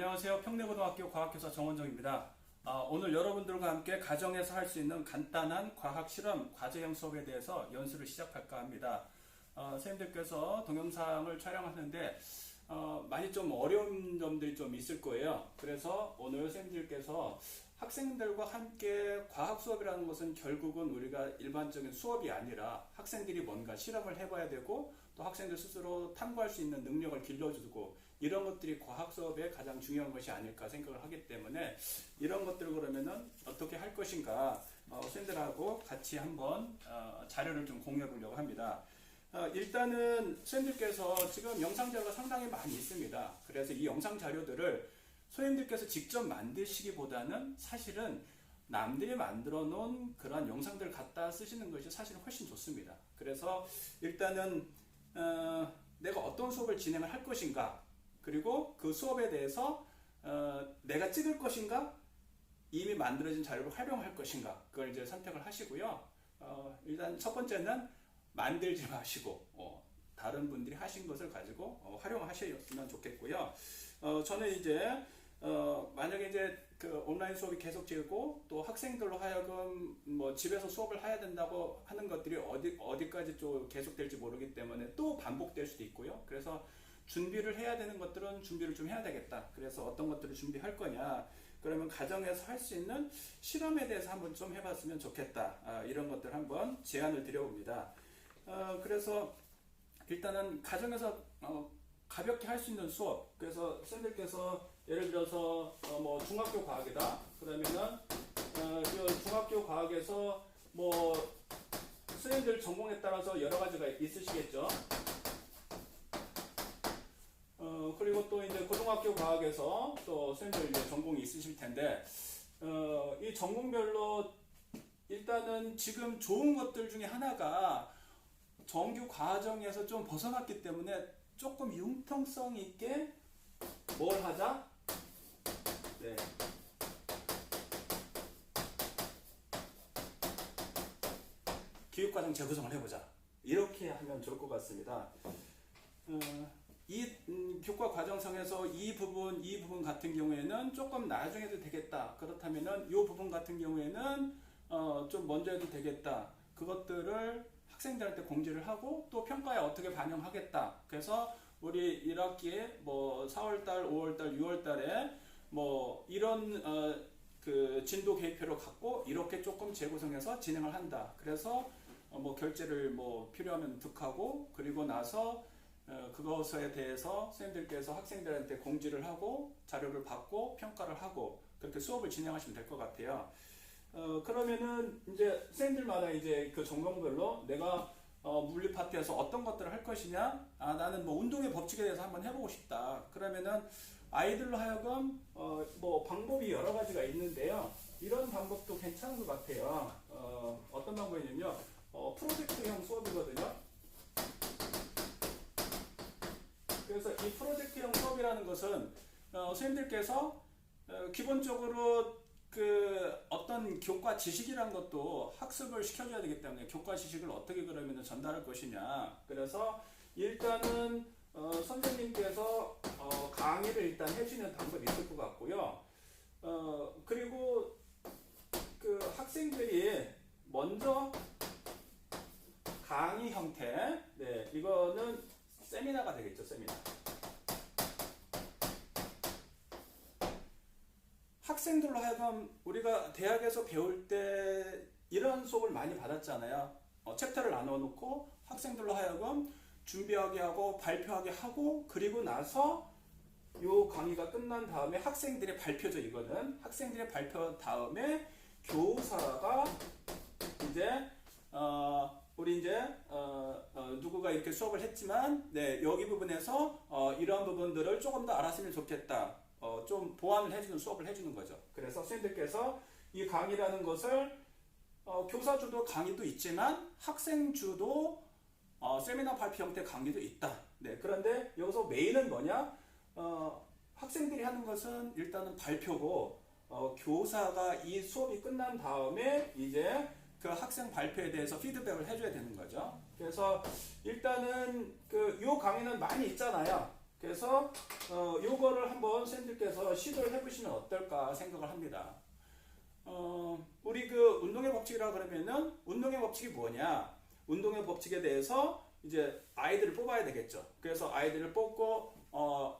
안녕하세요. 평내고등학교 과학교사 정원정입니다. 오늘 여러분들과 함께 가정에서 할 수 있는 간단한 과학 실험 과제형 수업에 대해서 연수를 시작할까 합니다. 선생님들께서 동영상을 촬영하는데 많이 좀 어려운 점들이 좀 있을 거예요. 그래서 오늘 선생님들께서 학생들과 함께 과학 수업이라는 것은 결국은 우리가 일반적인 수업이 아니라 학생들이 뭔가 실험을 해봐야 되고 또 학생들 스스로 탐구할 수 있는 능력을 길러주고 이런 것들이 과학 수업의 가장 중요한 것이 아닐까 생각을 하기 때문에 이런 것들을 그러면은 어떻게 할 것인가 선생님들하고 같이 한번 자료를 좀 공유해 보려고 합니다. 일단은 선생님들께서 지금 영상 자료가 상당히 많이 있습니다. 그래서 이 영상 자료들을 선생님들께서 직접 만드시기보다는 사실은 남들이 만들어 놓은 그런 영상들을 갖다 쓰시는 것이 사실은 훨씬 좋습니다. 그래서 일단은 내가 어떤 수업을 진행을 할 것인가, 그리고 그 수업에 대해서 내가 찍을 것인가, 이미 만들어진 자료를 활용할 것인가, 그걸 이제 선택을 하시고요. 일단 첫 번째는 만들지 마시고 다른 분들이 하신 것을 가지고 활용하셨으면 좋겠고요. 저는 이제 만약에 이제 그 온라인 수업이 계속되고 또 학생들로 하여금 뭐 집에서 수업을 해야 된다고 하는 것들이 어디까지 좀 계속될지 모르기 때문에 또 반복될 수도 있고요. 그래서 준비를 해야 되는 것들은 준비를 좀 해야 되겠다. 그래서 어떤 것들을 준비할 거냐, 그러면 가정에서 할 수 있는 실험에 대해서 한번 좀 해봤으면 좋겠다. 이런 것들 한번 제안을 드려봅니다. 그래서 일단은 가정에서 가볍게 할 수 있는 수업. 그래서 선생님들께서 예를 들어서 뭐 중학교 과학이다. 그러면은 중학교 과학에서 뭐 선생님들 전공에 따라서 여러 가지가 있으시겠죠. 그리고 또 이제 고등학교 과학에서 또 선생님들 이제 전공이 있으실 텐데 이 전공별로 일단은 지금 좋은 것들 중에 하나가 정규 과정에서 좀 벗어났기 때문에 조금 융통성 있게 뭘 하자? 네. 교육과정 재구성을 해보자. 이렇게 하면 좋을 것 같습니다. 이 교과 과정상에서 이 부분 같은 경우에는 조금 나중에 해도 되겠다. 그렇다면은 이 부분 같은 경우에는 좀 먼저 해도 되겠다. 그것들을 학생들한테 공지를 하고 또 평가에 어떻게 반영하겠다. 그래서 우리 1학기에 뭐 4월달, 5월달, 6월달에 뭐 이런 그 진도 계획표를 갖고 이렇게 조금 재구성해서 진행을 한다. 그래서 뭐 결제를 뭐 필요하면 득하고 그리고 나서 그것에 대해서 선생님들께서 학생들한테 공지를 하고 자료를 받고 평가를 하고 그렇게 수업을 진행하시면 될 것 같아요. 그러면은 이제 선생님들마다 이제 그 전공별로 내가 물리 파트에서 어떤 것들을 할 것이냐, 나는 뭐 운동의 법칙에 대해서 한번 해보고 싶다. 그러면은 아이들로 하여금 뭐 방법이 여러 가지가 있는데요. 이런 방법도 괜찮은 것 같아요. 어떤 방법이냐면요, 프로젝트형 수업이거든요. 그래서 이 프로젝트형 수업이라는 것은 선생님들께서 기본적으로 그 어떤 교과 지식이란 것도 학습을 시켜줘야 되기 때문에 교과 지식을 어떻게 그러면 전달할 것이냐. 그래서 일단은 선생님께서 강의를 일단 해주는 방법이 있을 것 같고요. 그리고 그 학생들이 먼저 강의 형태, 네, 이거는 세미나가 되겠죠, 세미나. 학생들로 하여금 우리가 대학에서 배울 때 이런 수업을 많이 받았잖아요. 챕터를 나눠놓고 학생들로 하여금 준비하게 하고 발표하게 하고 그리고 나서 요 강의가 끝난 다음에 학생들의 발표죠. 이거는 학생들의 발표 다음에 교사가 이제 우리 이제 누구가 이렇게 수업을 했지만 네, 여기 부분에서 이런 부분들을 조금 더 알았으면 좋겠다. 좀 보완을 해주는 수업을 해주는 거죠. 그래서 선생님들께서 이 강의라는 것을 교사주도 강의도 있지만 학생주도 세미나 발표 형태 강의도 있다. 네, 그런데 여기서 메인은 뭐냐? 학생들이 하는 것은 일단은 발표고 교사가 이 수업이 끝난 다음에 이제 그 학생 발표에 대해서 피드백을 해줘야 되는 거죠. 그래서 일단은 요 강의는 많이 있잖아요. 그래서 요거를 한번 선생님들께서 시도를 해보시면 어떨까 생각을 합니다. 우리 그 운동의 법칙이라 그러면은 운동의 법칙이 뭐냐? 운동의 법칙에 대해서 이제 아이들을 뽑아야 되겠죠. 그래서 아이들을 뽑고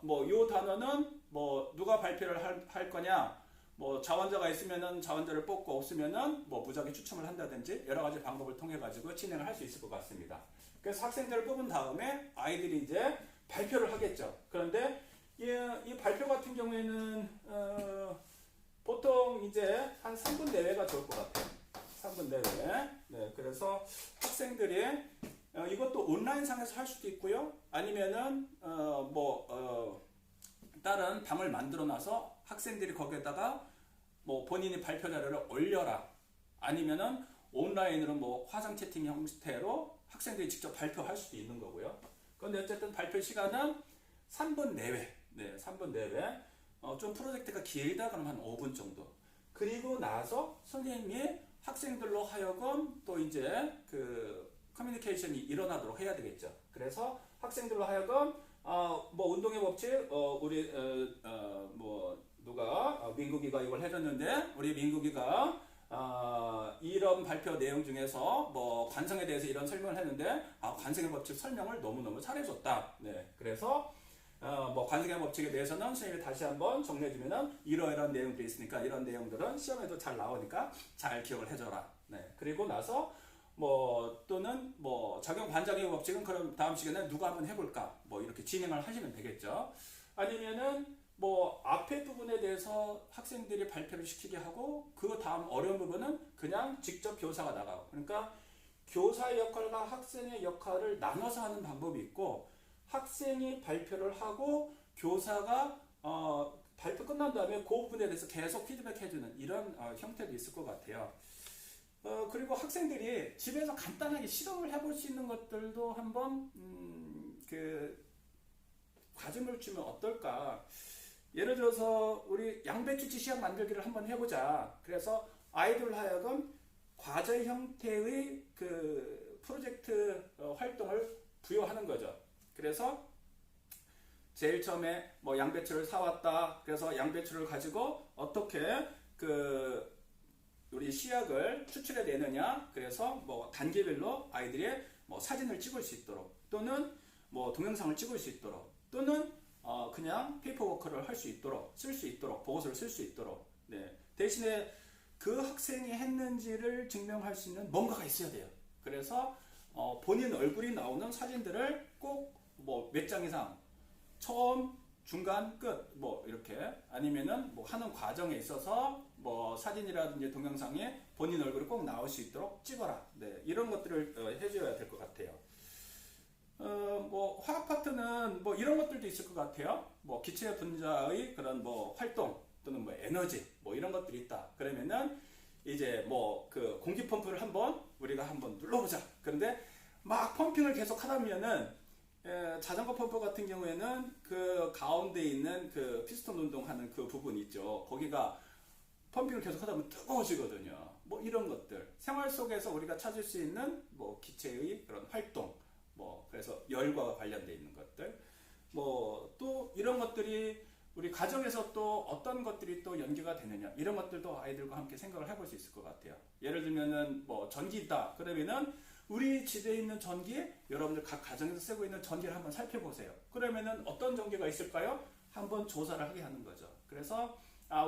뭐 요 단어는 뭐 누가 발표를 할 거냐? 뭐 자원자가 있으면은 자원자를 뽑고 없으면은 뭐 무작위 추첨을 한다든지 여러 가지 방법을 통해 가지고 진행을 할 수 있을 것 같습니다. 그래서 학생들을 뽑은 다음에 아이들이 이제 발표를 하겠죠. 그런데 이 발표 같은 경우에는 보통 이제 한 3분 내외가 좋을 것 같아요. 3분 내외. 네, 그래서 학생들이 이것도 온라인 상에서 할 수도 있고요. 아니면은 다른 방을 만들어 놔서 학생들이 거기에다가 뭐 본인이 발표 자료를 올려라. 아니면은 온라인으로 뭐 화상 채팅 형태로 학생들이 직접 발표할 수도 있는 거고요. 그런데 어쨌든 발표 시간은 3분 내외. 네, 3분 내외. 좀 프로젝트가 길다 그러면 한 5분 정도. 그리고 나서 선생님이 학생들로 하여금 또 이제 그 커뮤니케이션이 일어나도록 해야 되겠죠. 그래서 학생들로 하여금 뭐 운동의 법칙 우리 뭐 누가 민국이가 이걸 해줬는데 우리 민국이가 이런 발표 내용 중에서 뭐 관성에 대해서 이런 설명을 했는데 관성의 법칙 설명을 너무너무 잘해줬다. 네, 그래서 뭐 관성의 법칙에 대해서는 선생님이 다시 한번 정리해주면은 이러이러한 내용들이 있으니까 이런 내용들은 시험에도 잘 나오니까 잘 기억을 해줘라. 네, 그리고 나서 뭐 또는 뭐 적용 반작용 법칙은 그럼 다음 시간에 누가 한번 해볼까? 뭐 이렇게 진행을 하시면 되겠죠. 아니면은 뭐 앞에 부분에 대해서 학생들이 발표를 시키게 하고 그 다음 어려운 부분은 그냥 직접 교사가 나가고 그러니까 교사의 역할과 학생의 역할을 나눠서 하는 방법이 있고 학생이 발표를 하고 교사가 발표 끝난 다음에 그 부분에 대해서 계속 피드백 해주는 이런 형태도 있을 것 같아요. 그리고 학생들이 집에서 간단하게 실험을 해볼 수 있는 것들도 한번 그 과정을 주면 어떨까. 예를 들어서 우리 양배추 시약 만들기를 한번 해보자. 그래서 아이들 하여금 과제 형태의 그 프로젝트 활동을 부여하는 거죠. 그래서 제일 처음에 뭐 양배추를 사왔다. 그래서 양배추를 가지고 어떻게 그 우리 시약을 추출해 내느냐. 그래서 뭐 단계별로 아이들이 뭐 사진을 찍을 수 있도록 또는 뭐 동영상을 찍을 수 있도록 또는 그냥 페이퍼워크를 할 수 있도록 쓸 수 있도록 보고서를 쓸 수 있도록 네. 대신에 그 학생이 했는지를 증명할 수 있는 뭔가가 있어야 돼요. 그래서 본인 얼굴이 나오는 사진들을 꼭 뭐 몇 장 이상 처음 중간 끝 뭐 이렇게 아니면은 뭐 하는 과정에 있어서 뭐 사진이라든지 동영상에 본인 얼굴이 꼭 나올 수 있도록 찍어라. 네, 이런 것들을 해줘야 될 것 같아요. 뭐 화학 파트는 뭐 이런 것들도 있을 것 같아요. 뭐 기체 분자의 그런 뭐 활동 또는 뭐 에너지 뭐 이런 것들이 있다. 그러면은 이제 뭐 그 공기 펌프를 우리가 한번 눌러보자. 그런데 막 펌핑을 계속 하다면은 자전거 펌프 같은 경우에는 그 가운데 있는 그 피스톤 운동하는 그 부분 있죠. 거기가 펌핑을 계속 하다 보면 뜨거워지거든요. 뭐 이런 것들 생활 속에서 우리가 찾을 수 있는 뭐 기체의 그런 활동 뭐 그래서 열과 관련되어 있는 것들 뭐 또 이런 것들이 우리 가정에서 또 어떤 것들이 또 연계가 되느냐 이런 것들도 아이들과 함께 생각을 해볼 수 있을 것 같아요. 예를 들면은 뭐 전기 있다 그러면은 우리 집에 있는 전기 여러분들 각 가정에서 쓰고 있는 전기를 한번 살펴보세요. 그러면은 어떤 전기가 있을까요? 한번 조사를 하게 하는 거죠. 그래서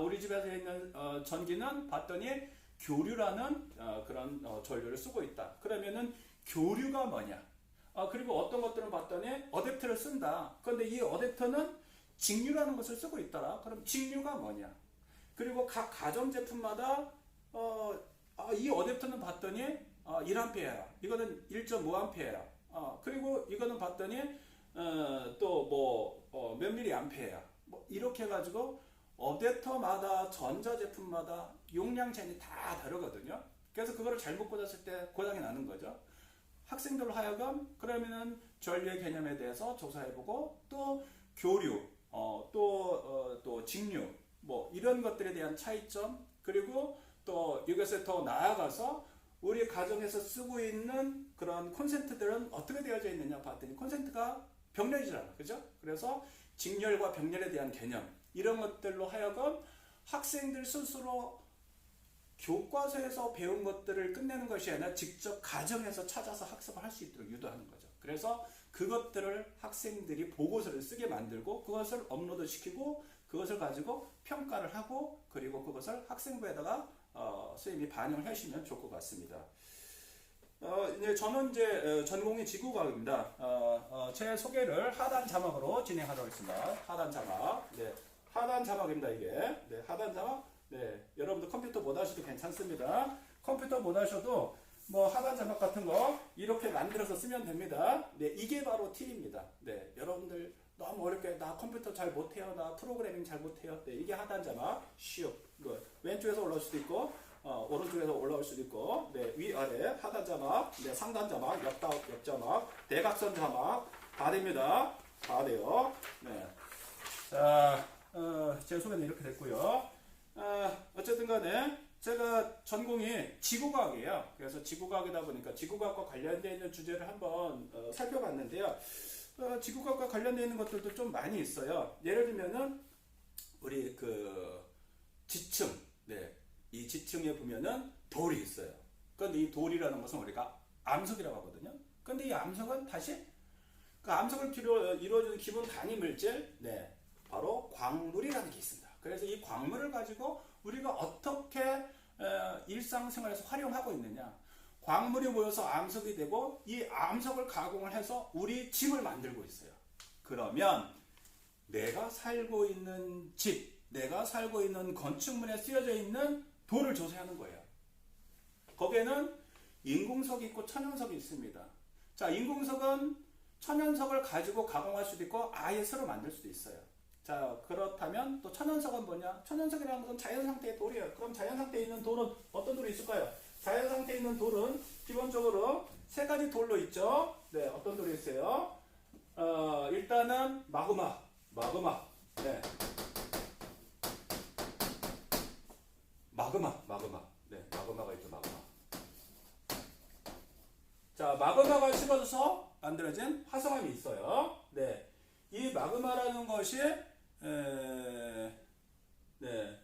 우리 집에서 있는 전기는 봤더니 교류라는 그런 전류를 쓰고 있다. 그러면은 교류가 뭐냐? 그리고 어떤 것들은 봤더니 어댑터를 쓴다. 그런데 이 어댑터는 직류라는 것을 쓰고 있더라. 그럼 직류가 뭐냐? 그리고 각 가전제품마다 이 어댑터는 봤더니 1A야. 이거는 1.5A야. 그리고 이거는 봤더니 또 뭐 몇 mA야. 뭐 이렇게 해가지고 어댑터마다 전자제품마다 용량 제한이 다 다르거든요. 그래서 그거를 잘못 꽂았을 때 고장이 나는 거죠. 학생들로 하여금 그러면은 전류의 개념에 대해서 조사해보고 또 교류, 또 직류, 뭐 이런 것들에 대한 차이점 그리고 또 이것에 더 나아가서 우리 가정에서 쓰고 있는 그런 콘센트들은 어떻게 되어져 있느냐 봤더니 콘센트가 병렬이잖아, 그죠? 그래서 직렬과 병렬에 대한 개념, 이런 것들로 하여금 학생들 스스로 교과서에서 배운 것들을 끝내는 것이 아니라 직접 가정에서 찾아서 학습을 할 수 있도록 유도하는 거죠. 그래서 그것들을 학생들이 보고서를 쓰게 만들고 그것을 업로드 시키고 그것을 가지고 평가를 하고 그리고 그것을 학생부에다가 선생님이 반영을 하시면 좋을 것 같습니다. 이제 저는 이제 전공이 지구과학입니다. 제 소개를 하단 자막으로 진행하도록 하겠습니다. 하단 자막. 네, 하단 자막입니다, 이게. 네, 하단 자막. 네, 여러분들 컴퓨터 못 하셔도 괜찮습니다. 컴퓨터 못 하셔도 뭐 하단 자막 같은 거 이렇게 만들어서 쓰면 됩니다. 네, 이게 바로 팁입니다. 네, 여러분들 너무 어렵게 나 컴퓨터 잘 못해요, 나 프로그래밍 잘 못해요. 네, 이게 하단 자막. 쉬워. 왼쪽에서 올라올 수도 있고 오른쪽에서 올라올 수도 있고, 네, 위아래 하단 자막, 네, 상단 자막, 옆 자막, 대각선 자막 다 됩니다. 다 돼요. 네. 자, 제 소개는 이렇게 됐고요. 어쨌든 간에 제가 전공이 지구과학이에요. 그래서 지구과학이다 보니까 지구과학과 관련되어 있는 주제를 한번 살펴봤는데요. 지구과학과 관련되어 있는 것들도 좀 많이 있어요. 예를 들면은 우리 그 지층, 네, 이 지층에 보면은 돌이 있어요. 그런데 이 돌이라는 것은 우리가 암석이라고 하거든요. 그런데 이 암석은 다시 그 암석을 이루어주는 기본 단위 물질, 네, 바로 광물이라는 게 있습니다. 그래서 이 광물을 가지고 우리가 어떻게 일상생활에서 활용하고 있느냐. 광물이 모여서 암석이 되고 이 암석을 가공을 해서 우리 집을 만들고 있어요. 그러면 내가 살고 있는 집, 내가 살고 있는 건축물에 쓰여져 있는 돌을 조사하는 거예요. 거기에는 인공석이 있고 천연석이 있습니다. 자, 인공석은 천연석을 가지고 가공할 수도 있고 아예 새로 만들 수도 있어요. 자, 그렇다면 또 천연석은 뭐냐? 천연석이라는 것은 자연 상태의 돌이에요. 그럼 자연 상태에 있는 돌은 어떤 돌이 있을까요? 자연 상태에 있는 돌은 기본적으로 세 가지 돌로 있죠. 네, 어떤 돌이 있어요? 일단은 마그마. 네. 마그마. 네, 마그마가 있죠, 마그마. 자, 마그마가 씹어져서 만들어진 화성암이 있어요. 네. 이 마그마라는 것이 네,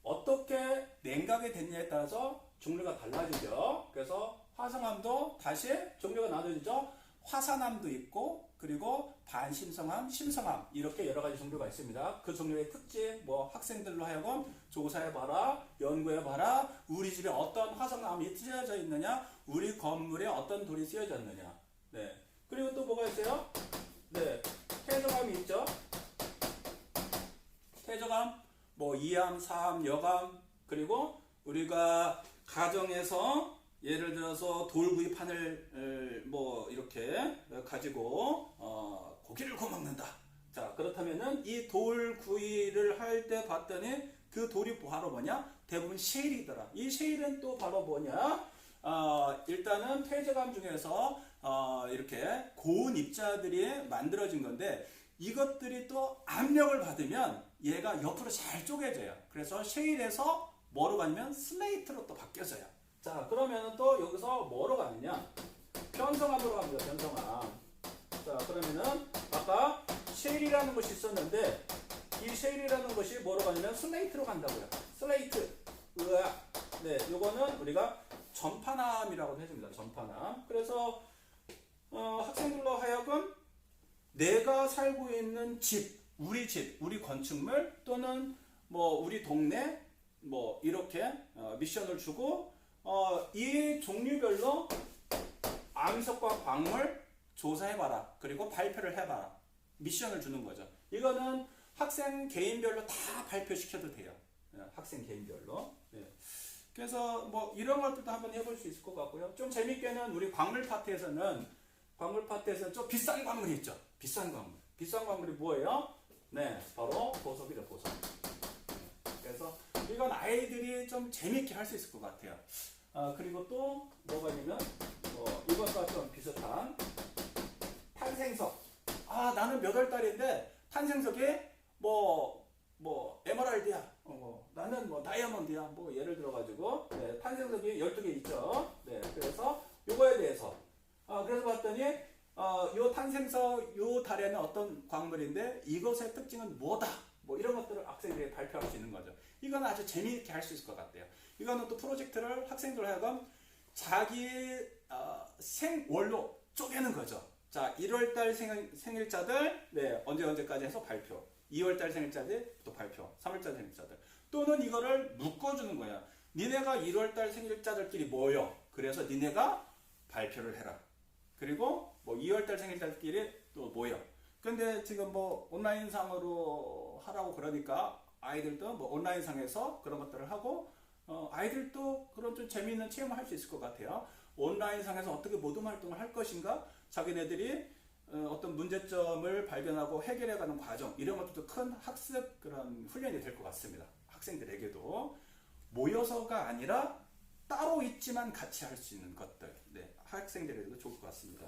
어떻게 냉각이 됐냐에 따라서 종류가 달라지죠. 그래서 화성암도 다시 종류가 나눠지죠. 화산암도 있고 그리고 반심성암, 심성암 이렇게 여러 가지 종류가 있습니다. 그 종류의 특징, 뭐 학생들로 하여금 조사해봐라, 연구해봐라, 우리 집에 어떤 화성암이 쓰여져 있느냐, 우리 건물에 어떤 돌이 쓰여졌느냐. 네. 그리고 또 뭐가 있어요? 네, 태저감이 있죠. 태저감, 뭐 이암, 사암, 여감, 그리고 우리가 가정에서 예를 들어서 돌 구이판을 뭐 이렇게 가지고 고기를 구워 먹는다. 자, 그렇다면은 이 돌 구이를 할 때 봤더니 그 돌이 바로 뭐냐? 대부분 셰일이더라. 이 셰일은 또 바로 뭐냐? 일단은 퇴적암 중에서 이렇게 고온 입자들이 만들어진 건데 이것들이 또 압력을 받으면 얘가 옆으로 잘 쪼개져요. 그래서 셰일에서 뭐로 가냐면 슬레이트로 또 바뀌어져요. 자, 그러면 또 여기서 뭐로 가느냐? 편성암으로 갑니다. 편성암. 자, 그러면은 아까 셰일이라는 것이 있었는데 이 셰일이라는 것이 뭐로 가냐면 슬레이트로 간다고요. 슬레이트. 네, 요거는 우리가 전파남이라고 해줍니다. 전파남. 그래서 학생들로 하여금 내가 살고 있는 집, 우리 건축물 또는 뭐 우리 동네 뭐 이렇게 미션을 주고 이 종류별로 암석과 광물 조사해봐라. 그리고 발표를 해봐라. 미션을 주는 거죠. 이거는 학생 개인별로 다 발표시켜도 돼요. 학생 개인별로. 네. 그래서 뭐 이런 것들도 한번 해볼 수 있을 것 같고요. 좀 재밌게는 우리 광물 파트에서는 좀 비싼 광물이 있죠. 비싼 광물. 비싼 광물이 뭐예요? 네, 바로 보석이죠, 보석. 그래서 이건 아이들이 좀 재밌게 할 수 있을 것 같아요. 그리고 또 뭐가 있냐면 이것과 좀 비슷한 탄생석. 나는 몇 월 달인데 탄생석이 뭐 에메랄드야. 나는 뭐 다이아몬드야. 뭐 예를 들어가지고 네, 탄생석이 12개 있죠. 네, 그래서 요거에 대해서 그래서 봤더니 요 탄생 탄생서 요 달에는 어떤 광물인데 이것의 특징은 뭐다. 뭐 이런 것들을 학생들이 발표할 수 있는 거죠. 이건 아주 재미있게 할 수 있을 것 같아요. 이거는 또 프로젝트를 학생들 하여금 자기 생월로 쪼개는 거죠. 자, 1월달 생일자들 네, 언제까지 해서 발표. 2월달 생일자들 또 발표. 3월달 생일자들. 또는 이거를 묶어주는 거야. 니네가 1월달 생일자들끼리 모여. 그래서 니네가 발표를 해라. 그리고 뭐 2월달 생일자들끼리 또 모여. 근데 지금 뭐 온라인상으로 하라고 그러니까 아이들도 뭐 온라인상에서 그런 것들을 하고 아이들도 그런 좀 재미있는 체험을 할 수 있을 것 같아요. 온라인상에서 어떻게 모둠 활동을 할 것인가? 자기네들이 어떤 문제점을 발견하고 해결해가는 과정 이런 것도 큰 학습 그런 훈련이 될 것 같습니다. 학생들에게도 모여서가 아니라 따로 있지만 같이 할 수 있는 것들 네, 학생들에게도 좋을 것 같습니다.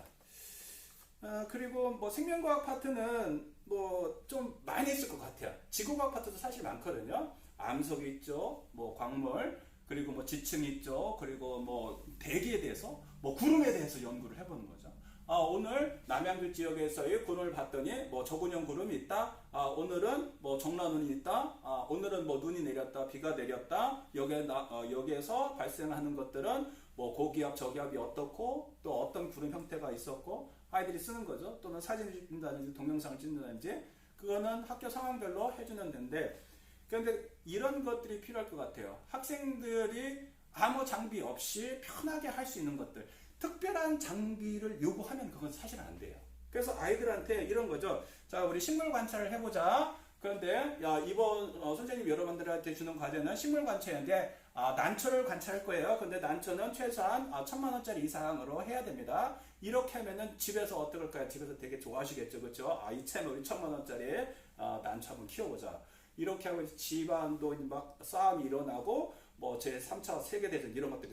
그리고 뭐 생명과학 파트는 뭐 좀 많이 있을 것 같아요. 지구과학 파트도 사실 많거든요. 암석이 있죠, 뭐 광물, 그리고 뭐 지층이 있죠, 그리고 뭐 대기에 대해서, 뭐 구름에 대해서 연구를 해보는 거죠. 오늘 남양주 지역에서의 구름을 봤더니 뭐 저군형 구름이 있다. 오늘은 뭐 정란운이 있다. 오늘은 뭐 눈이 내렸다, 비가 내렸다. 여기에서 발생하는 것들은 뭐 고기압, 저기압이 어떻고 또 어떤 구름 형태가 있었고 아이들이 쓰는 거죠. 또는 사진을 찍는다든지 동영상을 찍는다든지 그거는 학교 상황별로 해주는 데인데 그런데 이런 것들이 필요할 것 같아요. 학생들이 아무 장비 없이 편하게 할 수 있는 것들 특별한 장비를 요구하면 그건 사실 안 돼요. 그래서 아이들한테 이런 거죠. 자, 우리 식물 관찰을 해보자. 그런데 이번 선생님 여러분들한테 주는 과제는 식물 관찰인데 난초를 관찰할 거예요. 근데 난초는 최소한 1,000만 원짜리 이상으로 해야 됩니다. 이렇게 하면은 집에서 어떨까요? 집에서 되게 좋아하시겠죠, 그렇죠? 이참에 우리 1,000만 원짜리 난초 한번 키워보자. 이렇게 하고 집안도 막 싸움이 일어나고 뭐 제3차 세계대전 이런 것들이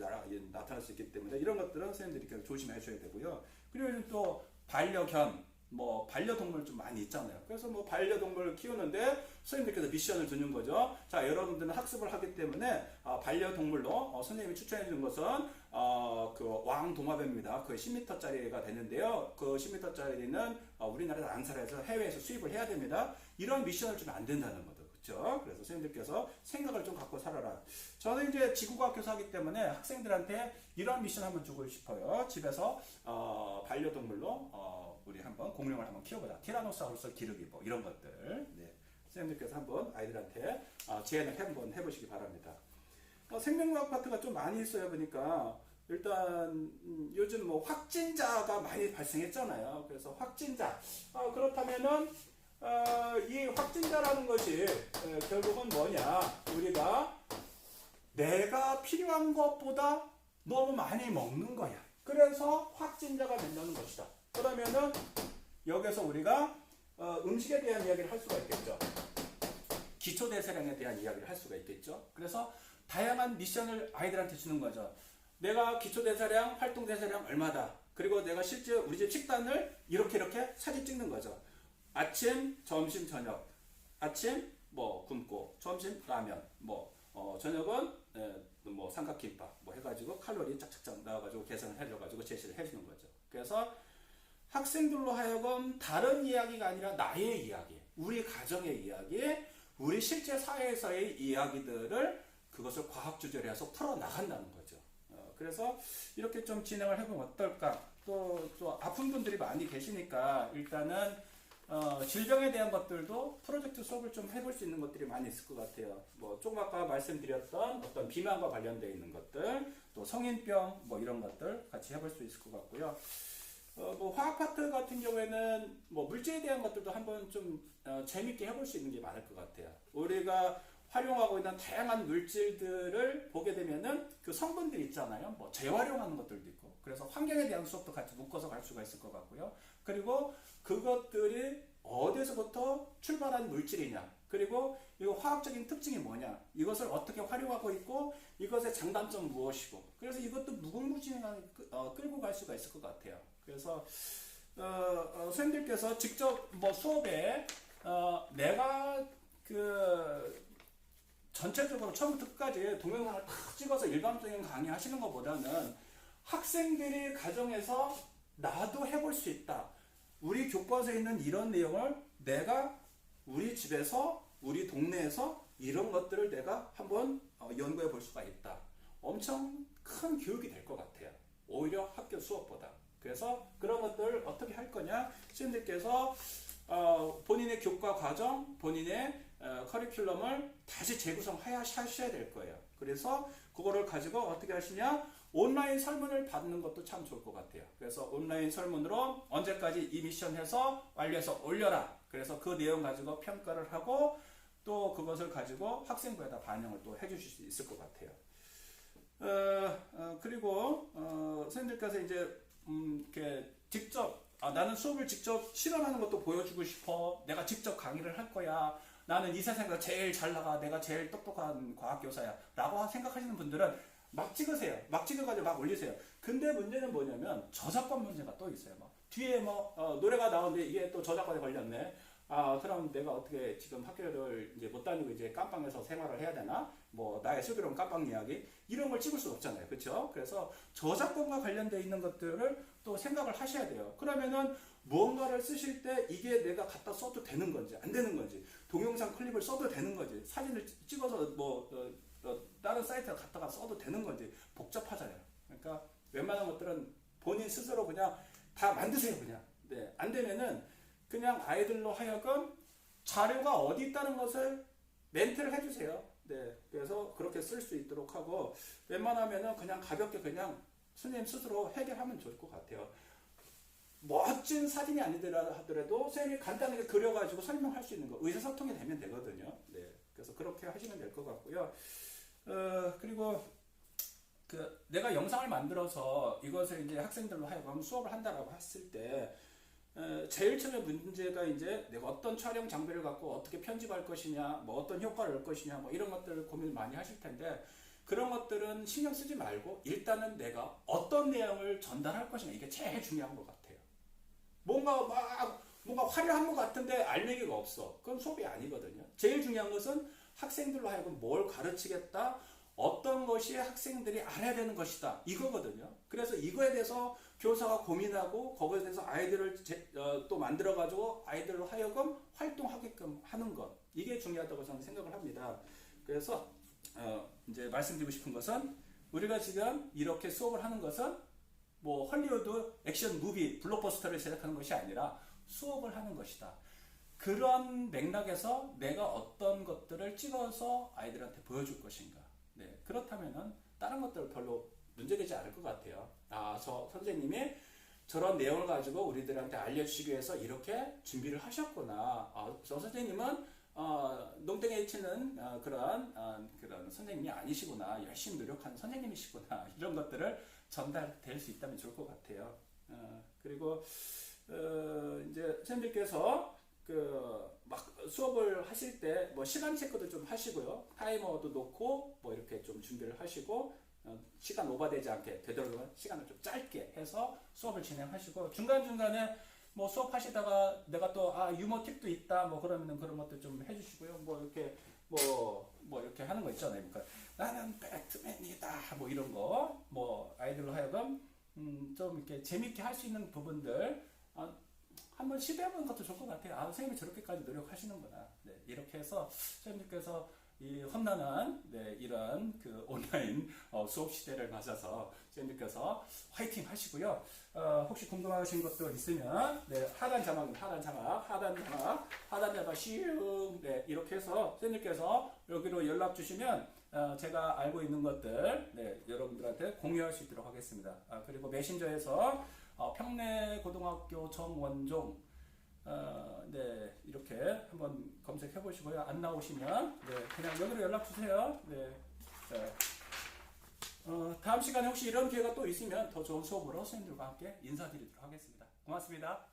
나타날 수 있기 때문에 이런 것들은 선생님들이 조심해 줘야 되고요. 그리고 또 반려견, 뭐 반려동물 좀 많이 있잖아요. 그래서 뭐 반려동물을 키우는데 선생님들께서 미션을 주는 거죠. 자, 여러분들은 학습을 하기 때문에 반려동물로 선생님이 추천해 주는 것은 그 왕도마뱀입니다. 그 10m짜리가 되는데요. 그 10m짜리는 우리나라에서 안 살아서 해외에서 수입을 해야 됩니다. 이런 미션을 주면 안 된다는 거죠. 그렇죠? 그래서 선생님들께서 생각을 좀 갖고 살아라. 저는 이제 지구과학 교사하기 때문에 학생들한테 이런 미션 한번 주고 싶어요. 집에서 반려동물로 우리 한번 공룡을 한번 키워보자. 티라노사우루스 기르기 뭐 이런 것들. 네. 선생님들께서 한번 아이들한테 제안을 한번 해보시기 바랍니다. 생명과학 파트가 좀 많이 있어요. 보니까 일단 요즘 뭐 확진자가 많이 발생했잖아요. 그래서 확진자 그렇다면은 이 확진자라는 것이 결국은 뭐냐? 우리가 내가 필요한 것보다 너무 많이 먹는 거야. 그래서 확진자가 된다는 것이다. 그러면은 여기서 우리가 음식에 대한 이야기를 할 수가 있겠죠. 기초대사량에 대한 이야기를 할 수가 있겠죠. 그래서 다양한 미션을 아이들한테 주는 거죠. 내가 기초대사량, 활동대사량 얼마다. 그리고 내가 실제 우리 집 식단을 이렇게 사진 찍는 거죠. 아침, 점심, 저녁. 아침 뭐 굶고, 점심 라면, 뭐 저녁은 뭐 삼각김밥 뭐 해가지고 칼로리 짝짝짝 나와가지고 계산을 해줘가지고 제시를 해주는 거죠. 그래서 학생들로 하여금 다른 이야기가 아니라 나의 이야기, 우리 가정의 이야기, 우리 실제 사회에서의 이야기들을 그것을 과학 주제로 해서 풀어나간다는 거죠. 그래서 이렇게 좀 진행을 해보면 어떨까? 또 아픈 분들이 많이 계시니까 일단은 질병에 대한 것들도 프로젝트 수업을 좀 해볼 수 있는 것들이 많이 있을 것 같아요. 뭐 조금 아까 말씀드렸던 어떤 비만과 관련되어 있는 것들, 또 성인병 뭐 이런 것들 같이 해볼 수 있을 것 같고요. 뭐 화학 파트 같은 경우에는 뭐 물질에 대한 것들도 한번 좀 재밌게 해볼 수 있는 게 많을 것 같아요. 우리가 활용하고 있는 다양한 물질들을 보게 되면은 그 성분들이 있잖아요. 뭐 재활용하는 것들도 있고. 그래서 환경에 대한 수업도 같이 묶어서 갈 수가 있을 것 같고요. 그리고 그것들이 어디서부터 출발한 물질이냐. 그리고 이 화학적인 특징이 뭐냐. 이것을 어떻게 활용하고 있고 이것의 장단점 무엇이고. 그래서 이것도 무궁무진하게 끌고 갈 수가 있을 것 같아요. 그래서 선생님들께서 직접 뭐 수업에 내가 전체적으로 처음부터 끝까지 동영상을 다 찍어서 일반적인 강의 하시는 것보다는 학생들이 가정에서 나도 해볼 수 있다. 우리 교과서에 있는 이런 내용을 내가 우리 집에서, 우리 동네에서 이런 것들을 내가 한번 연구해 볼 수가 있다. 엄청 큰 교육이 될 것 같아요. 오히려 학교 수업보다. 그래서 그런 것들을 어떻게 할 거냐? 선생님들께서 본인의 교과 과정, 본인의 커리큘럼을 다시 재구성하셔야 될 거예요. 그래서 그거를 가지고 어떻게 하시냐? 온라인 설문을 받는 것도 참 좋을 것 같아요. 그래서 온라인 설문으로 언제까지 이 미션 해서 완료해서 올려라. 그래서 그 내용 가지고 평가를 하고 또 그것을 가지고 학생부에다 반영을 또 해주실 수 있을 것 같아요. 그리고 선생님들께서 이제 이렇게 직접 나는 수업을 직접 실험하는 것도 보여주고 싶어. 내가 직접 강의를 할 거야. 나는 이 세상에서 제일 잘 나가. 내가 제일 똑똑한 과학교사야. 라고 생각하시는 분들은 막 찍으세요. 막 찍어가지고 막 올리세요. 근데 문제는 뭐냐면 저작권 문제가 또 있어요. 막 뒤에 노래가 나오는데 이게 또 저작권에 걸렸네. 그럼 내가 어떻게 지금 학교를 이제 못 다니고 이제 깜빵에서 생활을 해야 되나? 뭐 나의 슬기로운 깜빵 이야기 이런 걸 찍을 수 없잖아요, 그렇죠? 그래서 저작권과 관련돼 있는 것들을 또 생각을 하셔야 돼요. 그러면은 무언가를 쓰실 때 이게 내가 갖다 써도 되는 건지 안 되는 건지, 동영상 클립을 써도 되는 건지, 사진을 찍어서 다른 사이트에 갖다가 써도 되는 건지 복잡하잖아요. 그러니까 웬만한 것들은 본인 스스로 그냥 다 만드세요, 그냥. 네, 안 되면은 그냥 아이들로 하여금 자료가 어디 있다는 것을 멘트를 해주세요. 네, 그래서 그렇게 쓸 수 있도록 하고 웬만하면은 그냥 가볍게 그냥 선생님 스스로 해결하면 좋을 것 같아요. 멋진 사진이 아니더라 하더라도 선생님이 간단하게 그려가지고 설명할 수 있는 거 의사소통이 되면 되거든요. 네, 그래서 그렇게 하시면 될 것 같고요. 그리고 내가 영상을 만들어서 이것을 이제 학생들로 하여금 수업을 한다라고 했을 때 제일 처음에 문제가 이제 내가 어떤 촬영 장비를 갖고 어떻게 편집할 것이냐, 뭐 어떤 효과를 낼 것이냐, 뭐 이런 것들을 고민을 많이 하실 텐데 그런 것들은 신경 쓰지 말고 일단은 내가 어떤 내용을 전달할 것이냐 이게 제일 중요한 것 같아요. 뭔가 화려한 것 같은데 알맹이가 없어. 그건 수업이 아니거든요. 제일 중요한 것은 학생들로 하여금 뭘 가르치겠다, 어떤 것이 학생들이 알아야 되는 것이다 이거거든요. 그래서 이거에 대해서 교사가 고민하고 거기에 대해서 아이들을 또 만들어가지고 아이들로 하여금 활동하게끔 하는 것 이게 중요하다고 저는 생각을 합니다. 그래서 이제 말씀드리고 싶은 것은 우리가 지금 이렇게 수업을 하는 것은 뭐 헐리우드 액션 무비 블록버스터를 제작하는 것이 아니라 수업을 하는 것이다. 그런 맥락에서 내가 어떤 것들을 찍어서 아이들한테 보여줄 것인가. 네, 그렇다면은 다른 것들은 별로 문제되지 않을 것 같아요. 저 선생님이 저런 내용을 가지고 우리들한테 알려주시기 위해서 이렇게 준비를 하셨구나. 저 선생님은 농땡이 치는 그런 선생님이 아니시구나. 열심히 노력하는 선생님이시구나. 이런 것들을 전달될 수 있다면 좋을 것 같아요. 그리고 이제 선생님께서 막 수업을 하실 때 뭐 시간 체크도 좀 하시고요. 타이머도 놓고 뭐 이렇게 좀 준비를 하시고 시간 오버되지 않게 되도록 시간을 좀 짧게 해서 수업을 진행하시고 중간중간에 뭐 수업하시다가 내가 또 유머 팁도 있다 뭐 그러면은 그런 것도 좀 해주시고요. 뭐 이렇게 뭐 이렇게 하는 거 있잖아요. 그러니까 나는 배트맨이다 뭐 이런 거 뭐 아이들로 하여금 좀 이렇게 재밌게 할 수 있는 부분들 한번 시도해보는 것도 좋을 것 같아요. 선생님이 저렇게까지 노력하시는구나. 네, 이렇게 해서 선생님께서 이 험난한 이런 온라인 수업 시대를 맞아서 선생님께서 화이팅 하시고요. 혹시 궁금하신 것도 있으면 하단 자막 슝 이렇게 해서 선생님께서 여기로 연락 주시면 제가 알고 있는 것들 여러분들한테 공유할 수 있도록 하겠습니다. 그리고 메신저에서 평내고등학교 정원종 이렇게 한번 검색해 보시고요. 안 나오시면 그냥 여기로 연락 주세요. 다음 시간에 혹시 이런 기회가 또 있으면 더 좋은 수업으로 선생님들과 함께 인사드리도록 하겠습니다. 고맙습니다.